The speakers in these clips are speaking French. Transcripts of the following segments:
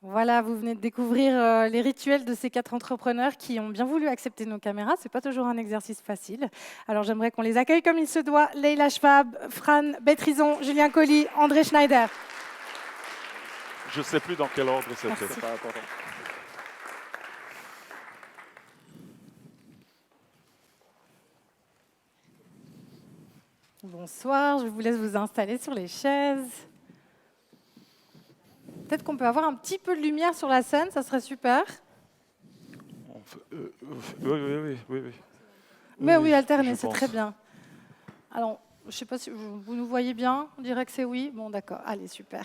Voilà, vous venez de découvrir les rituels de ces 4 entrepreneurs qui ont bien voulu accepter nos caméras. Ce n'est pas toujours un exercice facile. Alors j'aimerais qu'on les accueille comme il se doit. Leïla Schwab, Fran Bettrizon, Julien Colli, André Schneider. Je ne sais plus dans quel ordre c'était. Merci. C'est pas important. Bonsoir, je vous laisse vous installer sur les chaises. Peut-être qu'on peut avoir un petit peu de lumière sur la scène, ça serait super. Oui. Mais oui, alterner, je c'est pense. très bien. Alors, je ne sais pas si vous nous voyez bien, on dirait que c'est oui. Bon, d'accord, allez, super.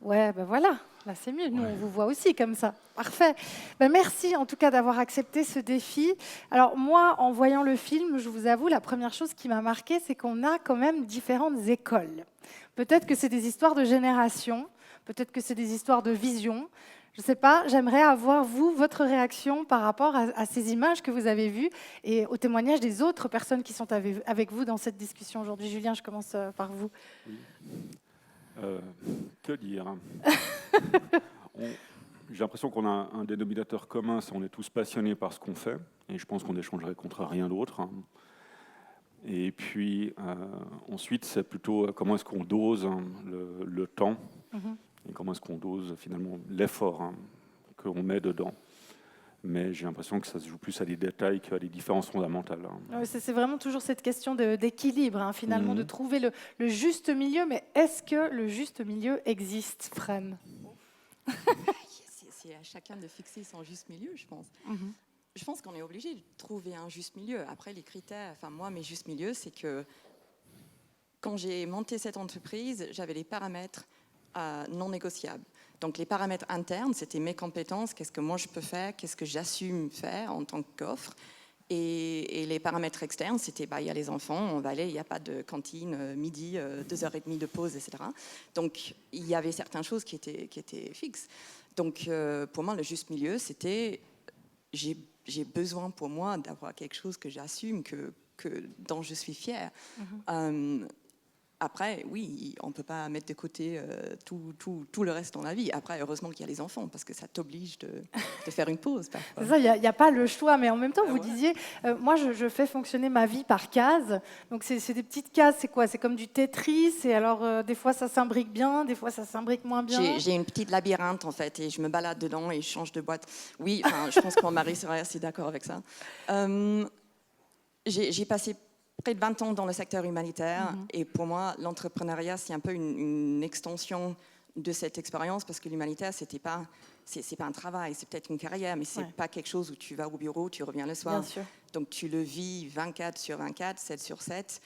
Ouais, ben voilà, là c'est mieux, nous on vous voit aussi comme ça. Parfait. Ben merci en tout cas d'avoir accepté ce défi. Alors moi, en voyant le film, je vous avoue, la première chose qui m'a marquée, c'est qu'on a quand même différentes écoles. Peut-être que c'est des histoires de génération, peut-être que c'est des histoires de vision. Je ne sais pas, j'aimerais avoir, vous, votre réaction par rapport à ces images que vous avez vues et au témoignage des autres personnes qui sont avec vous dans cette discussion aujourd'hui. Julien, je commence par vous. Oui. Que dire J'ai l'impression qu'on a un dénominateur commun, c'est qu'on est tous passionnés par ce qu'on fait, et je pense qu'on échangerait contre rien d'autre. Et puis ensuite, c'est plutôt comment est-ce qu'on dose le temps, et comment est-ce qu'on dose finalement l'effort qu'on met dedans. Mais j'ai l'impression que ça se joue plus à des détails qu'à des différences fondamentales. Oui, c'est vraiment toujours cette question d'équilibre, finalement, de trouver le juste milieu. Mais est-ce que le juste milieu existe, Fran? C'est à chacun de fixer son juste milieu, je pense. Je pense qu'on est obligé de trouver un juste milieu. Après, les critères, moi, mes justes milieux, c'est que quand j'ai monté cette entreprise, j'avais les paramètres non négociables. Donc, les paramètres internes, c'était mes compétences, qu'est-ce que moi je peux faire, qu'est-ce que j'assume faire en tant qu'offre. Et les paramètres externes, c'était, il y a les enfants, on va aller, il n'y a pas de cantine, midi, 2h30 de pause, etc. Donc, il y avait certaines choses qui étaient fixes. Donc, pour moi, le juste milieu, c'était, j'ai besoin pour moi d'avoir quelque chose que j'assume, dont je suis fière. Après, oui, on ne peut pas mettre de côté tout le reste dans la vie. Après, heureusement qu'il y a les enfants, parce que ça t'oblige de faire une pause. C'est ça, il n'y a pas le choix. Mais en même temps, vous disiez, moi, je fais fonctionner ma vie par cases. Donc, c'est des petites cases. C'est quoi? C'est comme du Tetris. Et alors, des fois, ça s'imbrique bien, des fois, ça s'imbrique moins bien. J'ai une petite labyrinthe, en fait, et je me balade dedans et je change de boîte. Oui, je pense que mon mari serait assez d'accord avec ça. J'ai passé près de 20 ans dans le secteur humanitaire et pour moi, l'entrepreneuriat, c'est un peu une extension de cette expérience parce que l'humanitaire, c'est pas un travail, c'est peut-être une carrière, mais c'est pas quelque chose où tu vas au bureau, tu reviens le soir. Bien sûr. Donc tu le vis 24/24, 7/7.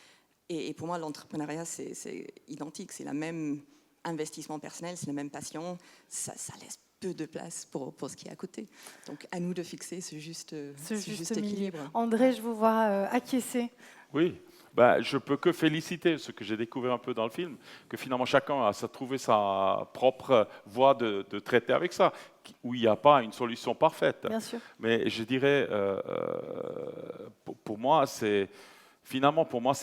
Et pour moi, l'entrepreneuriat, c'est identique, c'est la même investissement personnel, c'est la même passion, ça laisse peu de place pour ce qui est à côté. Donc à nous de fixer ce juste équilibre. André, je vous vois acquiescer. Oui, je peux que féliciter ce que j'ai découvert un peu dans le film, que finalement chacun a trouvé sa propre voie de traiter avec ça, où il n'y a pas une solution parfaite. Bien sûr. Mais je dirais, pour moi, c'est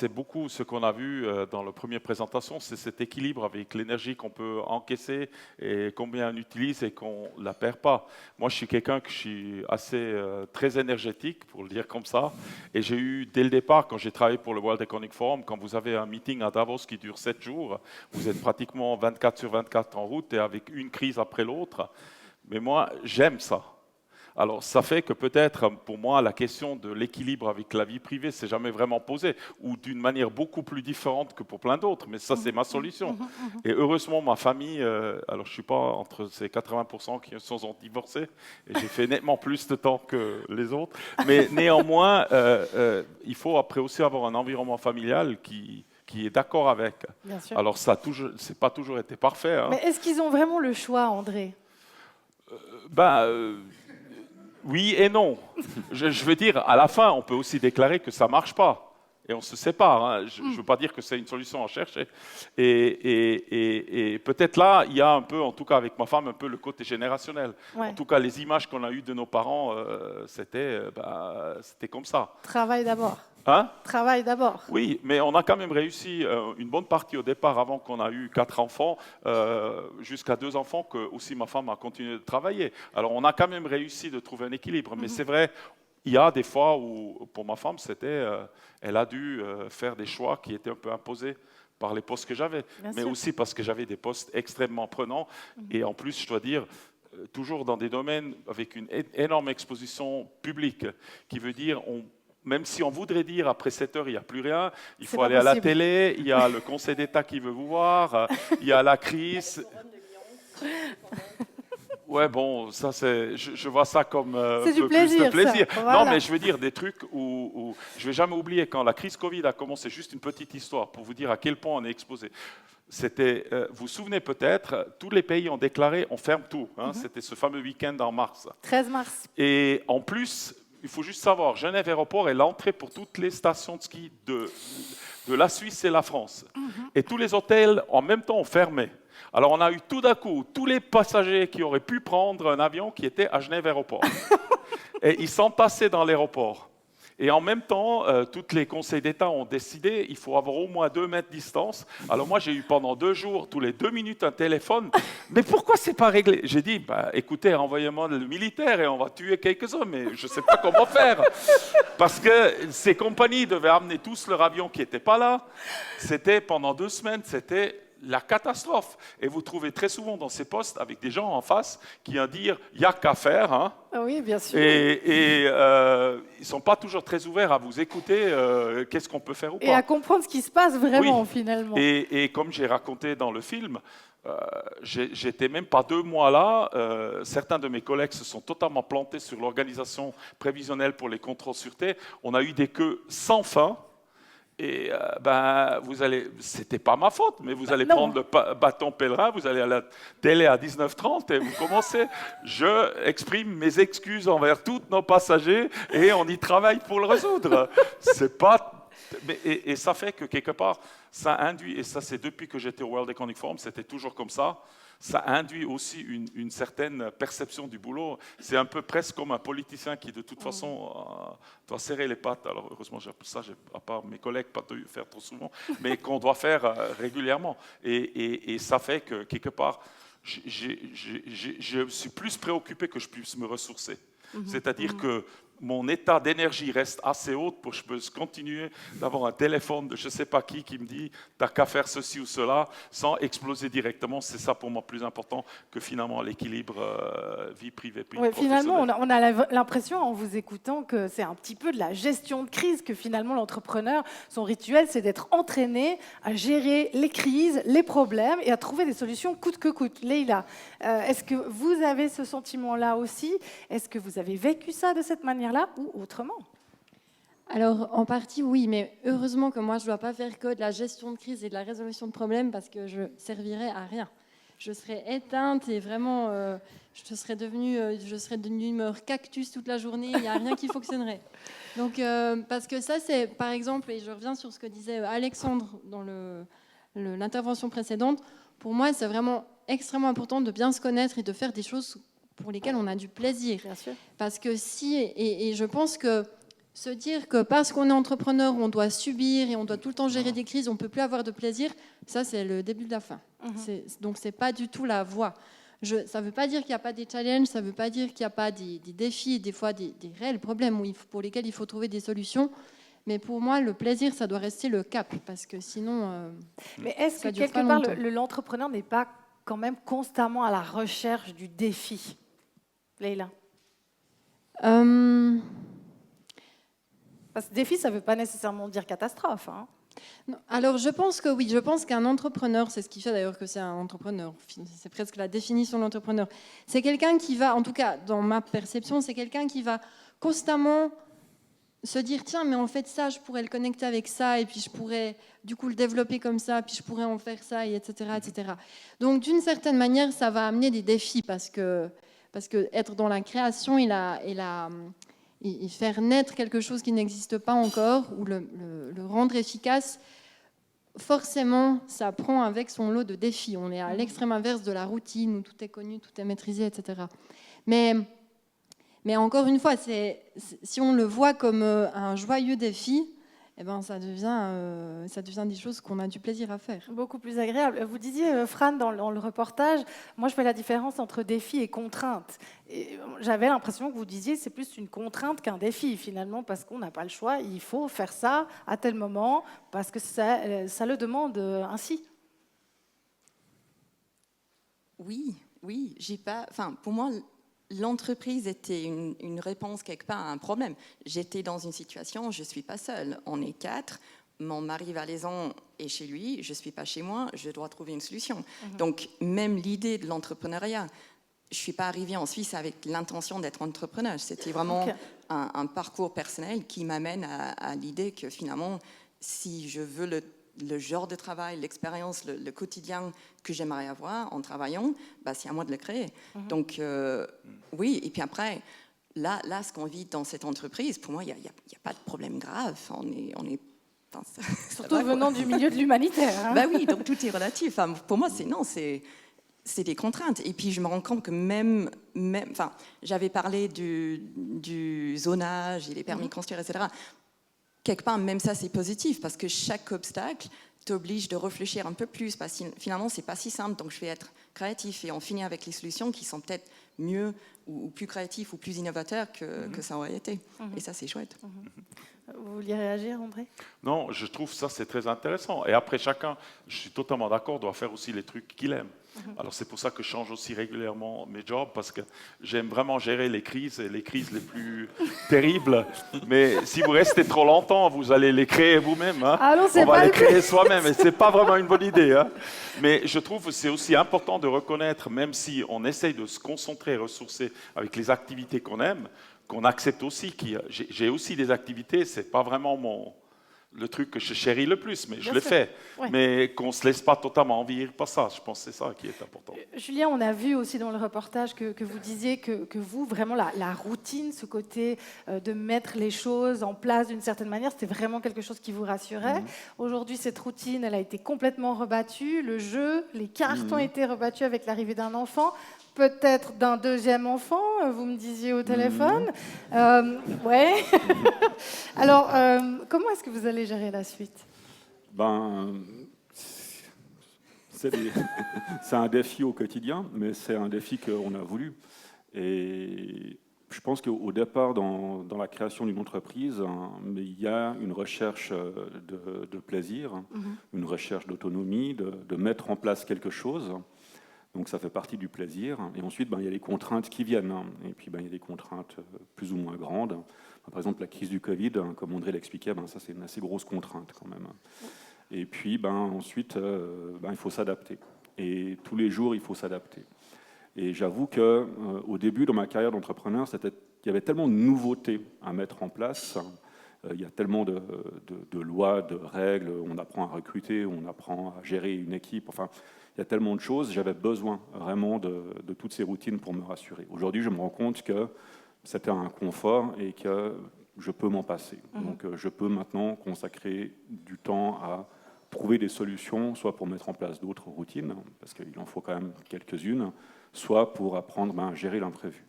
beaucoup ce qu'on a vu dans la première présentation, c'est cet équilibre avec l'énergie qu'on peut encaisser et combien on utilise et qu'on ne la perd pas. Moi, je suis quelqu'un que je suis assez très énergétique, pour le dire comme ça. Et j'ai eu, dès le départ, quand j'ai travaillé pour le World Economic Forum, quand vous avez un meeting à Davos qui dure 7 jours, vous êtes pratiquement 24/24 en route et avec une crise après l'autre. Mais moi, j'aime ça. Alors, ça fait que peut-être, pour moi, la question de l'équilibre avec la vie privée s'est jamais vraiment posée, ou d'une manière beaucoup plus différente que pour plein d'autres. Mais ça, c'est ma solution. Et heureusement, ma famille, alors je ne suis pas entre ces 80% qui sont divorcés, et j'ai fait nettement plus de temps que les autres. Mais néanmoins, il faut après aussi avoir un environnement familial qui est d'accord avec. Bien sûr. Alors, ça n'a pas toujours été parfait. Mais est-ce qu'ils ont vraiment le choix, André? Oui et non. Je veux dire, à la fin, on peut aussi déclarer que ça ne marche pas. et on se sépare. Hein. Je ne veux pas dire que c'est une solution à chercher. Et peut-être là, il y a un peu, en tout cas avec ma femme, un peu le côté générationnel. Ouais. En tout cas, les images qu'on a eues de nos parents, c'était comme ça. Travail d'abord. Hein? Travail d'abord. Oui, mais on a quand même réussi une bonne partie au départ, avant qu'on a eu 4 enfants, jusqu'à 2 enfants, que aussi ma femme a continué de travailler. Alors on a quand même réussi de trouver un équilibre. Mais c'est vrai, il y a des fois où, pour ma femme, elle a dû faire des choix qui étaient un peu imposés par les postes que j'avais. Mais aussi parce que j'avais des postes extrêmement prenants. Et en plus, je dois dire, toujours dans des domaines avec une énorme exposition publique, qui veut dire même si on voudrait dire après 7 heures, il n'y a plus rien, il faut aller à la télé, il y a le Conseil d'État qui veut vous voir, il y a la crise. Ouais, bon, ça je vois ça comme c'est du peu plaisir, plus de plaisir. Ça. Voilà. Non, mais je veux dire des trucs où je ne vais jamais oublier quand la crise Covid a commencé, juste une petite histoire pour vous dire à quel point on est exposé. C'était, vous vous souvenez peut-être, tous les pays ont déclaré on ferme tout. Hein, c'était ce fameux week-end en mars. 13 mars. Et en plus, il faut juste savoir, Genève Aéroport est l'entrée pour toutes les stations de ski de la Suisse et la France. Et tous les hôtels, en même temps, ont fermé. Alors, on a eu tout d'un coup tous les passagers qui auraient pu prendre un avion qui était à Genève Aéroport. Et ils s'entassaient dans l'aéroport. Et en même temps, tous les conseils d'État ont décidé qu'il faut avoir au moins 2 mètres de distance. Alors moi, j'ai eu pendant 2 jours, tous les 2 minutes, un téléphone. Mais pourquoi c'est pas réglé? J'ai dit, écoutez, envoyez-moi le militaire et on va tuer quelques hommes. Mais je ne sais pas comment faire. Parce que ces compagnies devaient amener tous leur avion qui n'était pas là. C'était pendant 2 semaines, c'était la catastrophe. Et vous trouvez très souvent dans ces postes avec des gens en face qui vont dire il n'y a qu'à faire. Hein. Oui, bien sûr. Et ils ne sont pas toujours très ouverts à vous écouter qu'est-ce qu'on peut faire ou pas. Et à comprendre ce qui se passe vraiment, finalement. Et comme j'ai raconté dans le film, j'étais même pas 2 mois là. Certains de mes collègues se sont totalement plantés sur l'organisation prévisionnelle pour les contrôles sûreté. On a eu des queues sans fin. Et c'était pas ma faute, mais vous allez prendre le bâton pèlerin, vous allez à la télé à 19h30 et vous commencez. Je exprime mes excuses envers tous nos passagers et on y travaille pour le résoudre. C'est pas. Et ça fait que quelque part, ça induit, et ça c'est depuis que j'étais au World Economic Forum, c'était toujours comme ça induit aussi une certaine perception du boulot. C'est un peu presque comme un politicien qui de toute façon doit serrer les pattes. Alors heureusement, ça, à part mes collègues, pas de faire trop souvent, mais qu'on doit faire régulièrement. Et ça fait que quelque part, je suis plus préoccupé que je puisse me ressourcer. C'est-à-dire que mon état d'énergie reste assez haut pour que je puisse continuer d'avoir un téléphone de je ne sais pas qui me dit « t'as qu'à faire ceci ou cela » sans exploser directement. C'est ça pour moi plus important que finalement l'équilibre vie privée professionnelle. Finalement, on a l'impression en vous écoutant que c'est un petit peu de la gestion de crise, que finalement l'entrepreneur, son rituel, c'est d'être entraîné à gérer les crises, les problèmes et à trouver des solutions coûte que coûte. Leïla, est-ce que vous avez ce sentiment-là aussi? Est-ce que vous avez vécu ça de cette manière-là ou autrement? Alors, en partie, oui, mais heureusement que moi, je ne dois pas faire que de la gestion de crise et de la résolution de problèmes parce que je servirais à rien. Je serais éteinte et vraiment, je serais devenue humeur cactus toute la journée, il n'y a rien qui fonctionnerait. Donc, parce que ça, c'est, par exemple, et je reviens sur ce que disait Alexandre dans l'intervention précédente, pour moi, c'est vraiment extrêmement important de bien se connaître et de faire des choses pour lesquelles on a du plaisir. Bien sûr. Parce que et je pense que se dire que parce qu'on est entrepreneur, on doit subir et on doit tout le temps gérer des crises, on ne peut plus avoir de plaisir, ça c'est le début de la fin. Donc ce n'est pas du tout la voie. Ça ne veut pas dire qu'il n'y a pas des challenges, ça ne veut pas dire qu'il n'y a pas des défis, des fois des réels problèmes pour lesquels il faut trouver des solutions. Mais pour moi, le plaisir, ça doit rester le cap, parce que sinon, mais est-ce que quelque part, l'entrepreneur n'est pas quand même constamment à la recherche du défi? Leïla. Parce que défi, ça ne veut pas nécessairement dire catastrophe. Hein. Non, alors, je pense que oui. Je pense qu'un entrepreneur, c'est ce qui fait d'ailleurs que c'est un entrepreneur. C'est presque la définition de l'entrepreneur. C'est quelqu'un qui va, en tout cas, dans ma perception, c'est quelqu'un qui va constamment se dire, tiens, mais en fait, ça, je pourrais le connecter avec ça, et puis je pourrais, du coup, le développer comme ça, puis je pourrais en faire ça, et etc., etc. Donc, d'une certaine manière, ça va amener des défis, parce que être dans la création et et faire naître quelque chose qui n'existe pas encore, ou le rendre efficace, forcément, ça prend avec son lot de défis. On est à l'extrême inverse de la routine, où tout est connu, tout est maîtrisé, etc. Mais encore une fois, si on le voit comme un joyeux défi, eh ben, ça devient des choses qu'on a du plaisir à faire. Beaucoup plus agréable. Vous disiez, Fran, dans le reportage, moi je fais la différence entre défi et contrainte. Et j'avais l'impression que vous disiez c'est plus une contrainte qu'un défi finalement, parce qu'on n'a pas le choix, il faut faire ça à tel moment, parce que ça le demande ainsi. Oui, pour moi, l'entreprise était une réponse quelque part à un problème. J'étais dans une situation, je ne suis pas seule. On est 4, mon mari valaisan est chez lui, je ne suis pas chez moi, je dois trouver une solution. Donc, même l'idée de l'entrepreneuriat, je ne suis pas arrivée en Suisse avec l'intention d'être entrepreneur. C'était vraiment un parcours personnel qui m'amène à l'idée que finalement, si je veux le genre de travail, l'expérience, le quotidien que j'aimerais avoir en travaillant, c'est à moi de le créer. Donc, oui, et puis après, là, ce qu'on vit dans cette entreprise, pour moi, il n'y a pas de problème grave. On est surtout venant du milieu de l'humanitaire. Hein. Oui, donc tout est relatif. Pour moi, c'est des contraintes. Et puis, je me rends compte que même j'avais parlé du zonage et les permis de construire, etc. Quelque part, même ça, c'est positif, parce que chaque obstacle t'oblige de réfléchir un peu plus, parce que finalement, c'est pas si simple, donc je vais être créatif, et on finit avec les solutions qui sont peut-être mieux, ou plus créatives, ou plus innovateurs que ça aurait été. Et ça, c'est chouette. Vous vouliez réagir, André? Non, je trouve ça c'est très intéressant. Et après, chacun, je suis totalement d'accord, doit faire aussi les trucs qu'il aime. Alors c'est pour ça que je change aussi régulièrement mes jobs, parce que j'aime vraiment gérer les crises, et les crises les plus terribles. Mais si vous restez trop longtemps, vous allez les créer vous-même. Hein. Ah non, on va les créer soi-même, et c'est pas vraiment une bonne idée. Hein. Mais je trouve que c'est aussi important de reconnaître, même si on essaye de se concentrer, ressourcer avec les activités qu'on aime, qu'on accepte aussi. J'ai aussi des activités, c'est pas vraiment le truc que je chéris le plus, mais je le fais. Ouais. Mais qu'on ne se laisse pas totalement envahir par ça. Je pense que c'est ça qui est important. Julien, on a vu aussi dans le reportage que vous disiez que vous, vraiment, la routine, ce côté de mettre les choses en place d'une certaine manière, c'était vraiment quelque chose qui vous rassurait. Aujourd'hui, cette routine, elle a été complètement rebattue. Le jeu, les cartes ont été rebattus avec l'arrivée d'un enfant. Peut-être d'un deuxième enfant, vous me disiez au téléphone. Ouais. Alors, comment est-ce que vous allez gérer la suite? C'est un défi au quotidien, mais c'est un défi qu'on a voulu. Et je pense qu'au départ, dans la création d'une entreprise, il y a une recherche de plaisir, une recherche d'autonomie, de mettre en place quelque chose. Donc ça fait partie du plaisir. Et ensuite, il y a les contraintes qui viennent. Et puis, il y a des contraintes plus ou moins grandes. Par exemple, la crise du Covid, comme André l'expliquait, ça c'est une assez grosse contrainte quand même. Et puis, ensuite, il faut s'adapter. Et tous les jours, il faut s'adapter. Et j'avoue qu'au début, dans ma carrière d'entrepreneur, il y avait tellement de nouveautés à mettre en place. Il y a tellement de lois, de règles. On apprend à recruter, on apprend à gérer une équipe. Enfin, il y a tellement de choses, j'avais besoin vraiment de toutes ces routines pour me rassurer. Aujourd'hui, je me rends compte que c'était un confort et que je peux m'en passer. Donc, je peux maintenant consacrer du temps à trouver des solutions, soit pour mettre en place d'autres routines, parce qu'il en faut quand même quelques-unes, soit pour apprendre à gérer l'imprévu.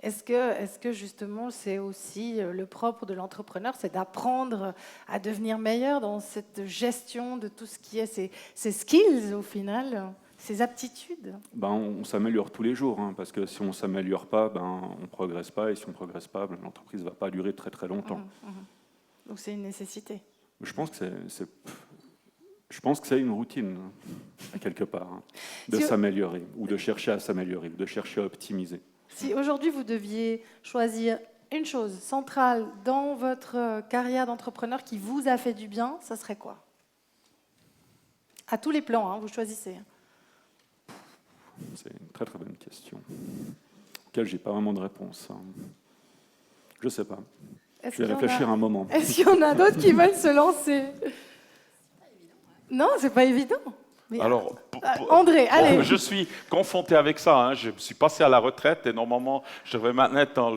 Est-ce que justement c'est aussi le propre de l'entrepreneur, c'est d'apprendre à devenir meilleur dans cette gestion de tout ce qui est ces skills au final, ces aptitudes? On s'améliore tous les jours, parce que si on ne s'améliore pas, on ne progresse pas, et si on ne progresse pas, l'entreprise ne va pas durer très très longtemps. Donc c'est une nécessité. Je pense que c'est une routine, quelque part, de s'améliorer, ou de chercher à s'améliorer, ou de chercher à optimiser. Si aujourd'hui vous deviez choisir une chose centrale dans votre carrière d'entrepreneur qui vous a fait du bien, ça serait quoi? À tous les plans, vous choisissez. C'est une très très bonne question, auquel je n'ai pas vraiment de réponse. Je ne sais pas. Je vais réfléchir un moment. Est-ce qu'il y en a d'autres qui veulent se lancer? Non, c'est pas évident. Mais alors, André, allez. Je suis confronté avec ça. Je suis passé à la retraite et normalement, je devrais maintenant être dans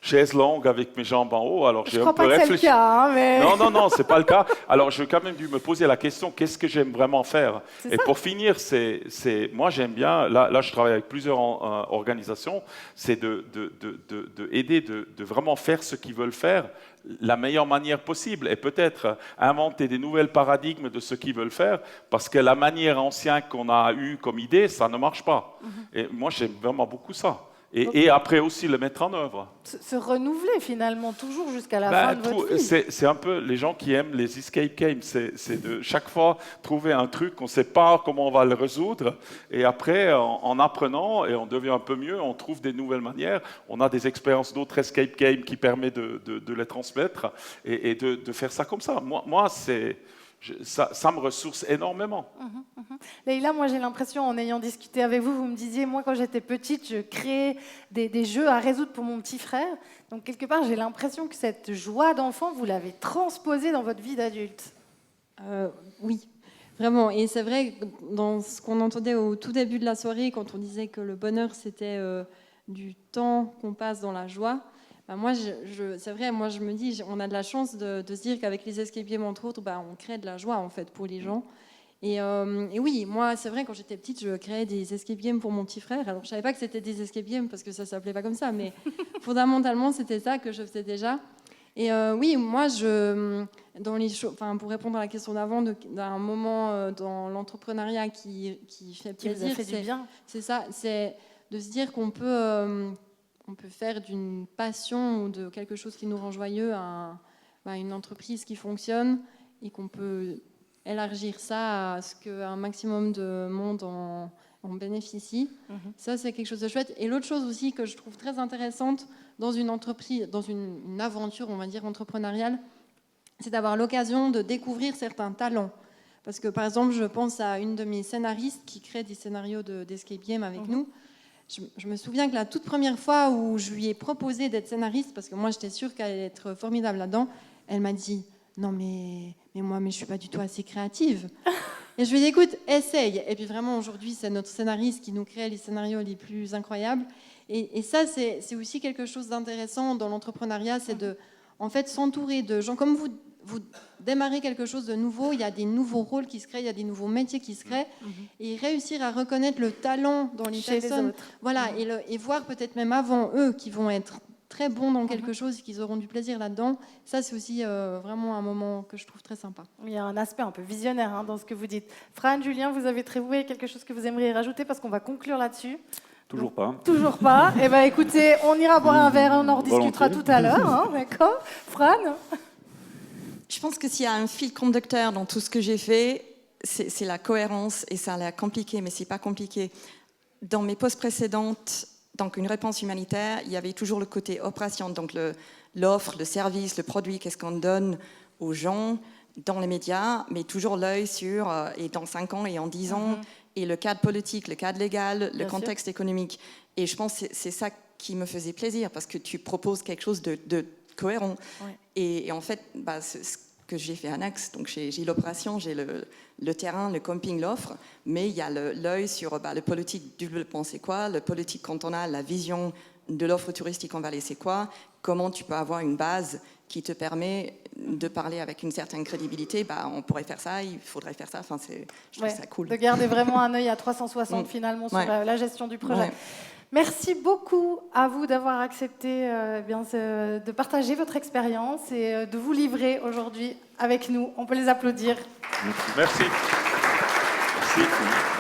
chaise longue avec mes jambes en haut. Alors Je j'ai crois un peu pas que c'est le réfléchi. cas, hein, mais... Non, c'est pas le cas. Alors j'ai quand même dû me poser la question, qu'est-ce que j'aime vraiment faire? C'est Et ça. pour finir, moi j'aime bien, là je travaille avec plusieurs organisations, c'est de aider, de vraiment faire ce qu'ils veulent faire la meilleure manière possible et peut-être inventer des nouvelles paradigmes de ce qu'ils veulent faire parce que la manière ancienne qu'on a eue comme idée, ça ne marche pas. Et moi j'aime vraiment beaucoup ça. Et après aussi le mettre en œuvre. Se renouveler finalement, toujours jusqu'à la fin de votre vie. C'est un peu les gens qui aiment les escape games. C'est de chaque fois trouver un truc qu'on ne sait pas comment on va le résoudre. Et après, en apprenant et on devient un peu mieux, on trouve des nouvelles manières. On a des expériences d'autres escape games qui permettent de les transmettre et de faire ça comme ça. Moi ça me ressource énormément. Leïla, moi j'ai l'impression, en ayant discuté avec vous, vous me disiez, moi quand j'étais petite, je créais des jeux à résoudre pour mon petit frère. Donc quelque part, j'ai l'impression que cette joie d'enfant, vous l'avez transposée dans votre vie d'adulte. Oui, vraiment. Et c'est vrai, que dans ce qu'on entendait au tout début de la soirée, quand on disait que le bonheur, c'était du temps qu'on passe dans la joie, moi, c'est vrai, moi je me dis, on a de la chance de se dire qu'avec les escape games, entre autres, on crée de la joie en fait pour les gens. Et oui, moi, c'est vrai, quand j'étais petite, je créais des escape games pour mon petit frère. Alors, je savais pas que c'était des escape games parce que ça s'appelait pas comme ça, mais fondamentalement, c'était ça que je faisais déjà. Et oui, moi, pour répondre à la question d'avant, d'un moment dans l'entrepreneuriat qui fait plaisir, qui vous a fait du bien. C'est ça, c'est de se dire qu'on peut faire d'une passion ou de quelque chose qui nous rend joyeux une entreprise qui fonctionne et qu'on peut élargir ça à ce qu'un maximum de monde en bénéficie. Ça, c'est quelque chose de chouette. Et l'autre chose aussi que je trouve très intéressante dans une entreprise, dans une aventure, on va dire, entrepreneuriale, c'est d'avoir l'occasion de découvrir certains talents. Parce que, par exemple, je pense à une de mes scénaristes qui crée des scénarios d'escape game avec nous. Je me souviens que la toute première fois où je lui ai proposé d'être scénariste, parce que moi, j'étais sûre qu'elle allait être formidable là-dedans, elle m'a dit « Non, mais moi, je ne suis pas du tout assez créative. » Et je lui ai dit « Écoute, essaye. » Et puis vraiment, aujourd'hui, c'est notre scénariste qui nous crée les scénarios les plus incroyables. Et ça, c'est aussi quelque chose d'intéressant dans l'entrepreneuriat, c'est de en fait, s'entourer de gens comme vous. Vous démarrez quelque chose de nouveau, il y a des nouveaux rôles qui se créent, il y a des nouveaux métiers qui se créent, et réussir à reconnaître le talent dans les personnes, voilà, et voir peut-être même avant eux qui vont être très bons dans quelque chose, qu'ils auront du plaisir là-dedans. Ça, c'est aussi vraiment un moment que je trouve très sympa. Il y a un aspect un peu visionnaire dans ce que vous dites. Fran, Julien, vous avez trouvé quelque chose que vous aimeriez rajouter parce qu'on va conclure là-dessus. Toujours pas. Toujours pas. Eh bien, écoutez, on ira boire un verre, on en rediscutera tout à l'heure, d'accord. Fran ? Je pense que s'il y a un fil conducteur dans tout ce que j'ai fait, c'est la cohérence, et ça a l'air compliqué, mais c'est pas compliqué. Dans mes postes précédentes, donc une réponse humanitaire, il y avait toujours le côté opération, donc l'offre, le service, le produit, qu'est-ce qu'on donne aux gens dans les médias, mais toujours l'œil sur, et dans 5 ans et en 10 ans, et le cadre politique, le cadre légal, le contexte économique. Et je pense que c'est ça qui me faisait plaisir, parce que tu proposes quelque chose de cohérent. Ouais. Et en fait, ce que j'ai fait Annex, donc j'ai l'opération, j'ai le terrain, le camping, l'offre, mais il y a l'œil sur le politique du développement, c'est quoi, le politique cantonal, la vision de l'offre touristique en Valais, c'est quoi, comment tu peux avoir une base qui te permet de parler avec une certaine crédibilité, on pourrait faire ça, il faudrait faire ça, je trouve ça cool. De garder vraiment un œil à 360 finalement sur la gestion du projet. Ouais. Merci beaucoup à vous d'avoir accepté de partager votre expérience et de vous livrer aujourd'hui avec nous. On peut les applaudir. Merci. Merci.